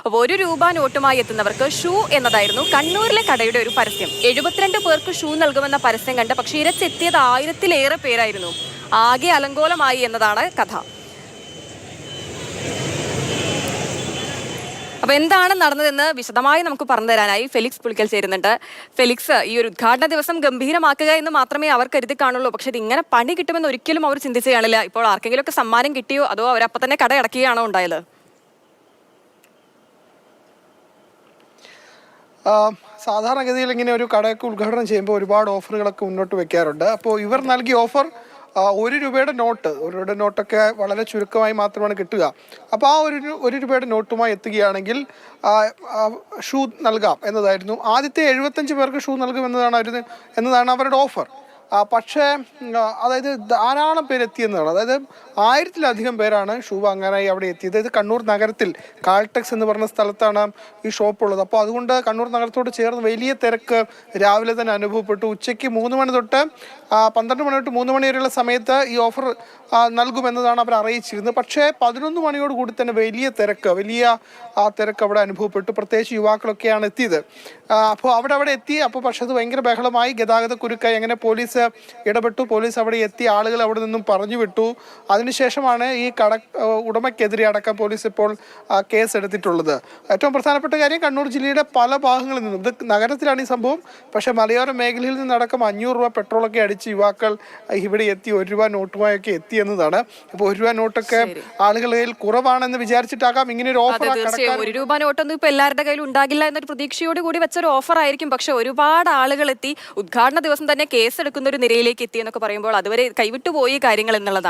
അപ്പോൾ ₹1 നോട്ടുമായി എത്തുന്നവർക്ക് ഷൂ എന്നതായിരുന്നു കണ്ണൂരിലെ കടയുടെ ഒരു പരസ്യം. 72 പേർക്ക് ഷൂ നൽകുമെന്ന പരസ്യം കണ്ട് പക്ഷേ ഇരച്ചെത്തിയത് 1000-ലേറെ പേരായിരുന്നു. ആകെ അലങ്കോലമായി എന്നതാണ് കഥ. അപ്പോൾ എന്താണ് നടന്നതെന്ന് വിശദമായി നമുക്ക് പറഞ്ഞു തരാനായി ഫെലിക്സ് പുളിക്കൽ ചേരുന്നുണ്ട്. ഫെലിക്സ്, ഈ ഒരു ഉദ്ഘാടന ദിവസം ഗംഭീരമാക്കുക എന്ന് മാത്രമേ അവർ കരുതി കാണുള്ളൂ. പക്ഷെ ഇത് ഇങ്ങനെ പണി കിട്ടുമെന്ന് ഒരിക്കലും അവർ ചിന്തിച്ചു കാണില്ല. ഇപ്പോൾ ആർക്കെങ്കിലും ഒക്കെ സമ്മാനം കിട്ടിയോ അതോ അവരപ്പം തന്നെ കട അടക്കുകയാണോ ഉണ്ടായത്? സാധാരണഗതിയിൽ ഇങ്ങനെ ഒരു കടയൊക്കെ ഉദ്ഘാടനം ചെയ്യുമ്പോൾ ഒരുപാട് ഓഫറുകളൊക്കെ മുന്നോട്ട് വെക്കാറുണ്ട്. അപ്പോൾ ഇവർ നൽകിയ ഓഫർ ₹1 നോട്ട്, ₹1 നോട്ടൊക്കെ വളരെ ചുരുക്കമായി മാത്രമാണ് കിട്ടുക. അപ്പോൾ ആ ₹1 നോട്ടുമായി എത്തുകയാണെങ്കിൽ ഷൂ നൽകാം എന്നതായിരുന്നു. ആദ്യത്തെ 75 പേർക്ക് ഷൂ നൽകുമെന്നതാണ് അവരുടെ ഓഫർ. പക്ഷേ അതായത് ധാരാളം പേര് എത്തിയെന്നാണ്. അതായത് 1000-ലധികം പേരാണ് ഷൂ വാങ്ങാനായി അവിടെ എത്തിയത്. ഇത് കണ്ണൂർ നഗരത്തിൽ കാൾടെക്സ് എന്ന് പറഞ്ഞ സ്ഥലത്താണ് ഈ ഷോപ്പ് ഉള്ളത്. അപ്പോൾ അതുകൊണ്ട് കണ്ണൂർ നഗരത്തോട് ചേർന്ന് വലിയ തിരക്ക് രാവിലെ തന്നെ അനുഭവപ്പെട്ടു. ഉച്ചയ്ക്ക് 3 മണി തൊട്ട് 12 മണി തൊട്ട് 3 മണി വരെയുള്ള സമയത്ത് ഈ ഓഫർ നൽകുമെന്നതാണ് അവർ അറിയിച്ചിരുന്നത്. പക്ഷേ 11 മണിയോട് കൂടി തന്നെ വലിയ തിരക്ക് അവിടെ അനുഭവപ്പെട്ടു. പ്രത്യേകിച്ച് യുവാക്കളൊക്കെയാണ് എത്തിയത്. അപ്പോൾ അവിടെ എത്തി. അപ്പോൾ പക്ഷേ അത് ഭയങ്കര ബഹളമായി, ഗതാഗത കുരുക്കായി. അങ്ങനെ പോലീസ് ഇടപെട്ടു. പോലീസ് അവിടെ എത്തി, ആളുകൾ അവിടെ നിന്നും പറഞ്ഞു വിട്ടു. അതിനുശേഷമാണ് ഈ ഉടമയ്ക്കെതിരെ അടക്കം പോലീസ് ഇപ്പോൾ കേസ് എടുത്തിട്ടുള്ളത്. ഏറ്റവും പ്രധാനപ്പെട്ട കാര്യം, കണ്ണൂർ ജില്ലയുടെ പല ഭാഗങ്ങളിൽ നിന്നും, ഇത് നഗരത്തിലാണ് ഈ സംഭവം, പക്ഷേ മലയോര മേഖലയിൽ നിന്നടക്കം ₹500 പെട്രോളൊക്കെ അടിച്ച് യുവാക്കൾ ഇവിടെ എത്തി ₹1 നോട്ടുമായൊക്കെ എത്തി എന്നതാണ്. ഇപ്പോൾ ₹1 നോട്ടൊക്കെ ആളുകളിൽ കുറവാണെന്ന് വിചാരിച്ചിട്ടാകാം ഇങ്ങനെ ഒരു ഓഫർ. ₹1 നോട്ടൊന്നും ഇപ്പൊ എല്ലാവരുടെ കയ്യിൽ ഉണ്ടാകില്ല എന്നൊരു പ്രതീക്ഷയോട് കൂടി വെച്ചൊരു ഓഫർ ആയിരിക്കും. പക്ഷെ ഒരുപാട് ആളുകൾ എത്തി, ഉദ്ഘാടന ദിവസം തന്നെ കേസ് എടുക്കുന്ന ഒരു നിരയിലേക്ക് എത്തി എന്നൊക്കെ പറയുമ്പോൾ അതുവരെ കൈവിട്ടുപോയി കാര്യങ്ങൾ എന്നുള്ളതാണ്.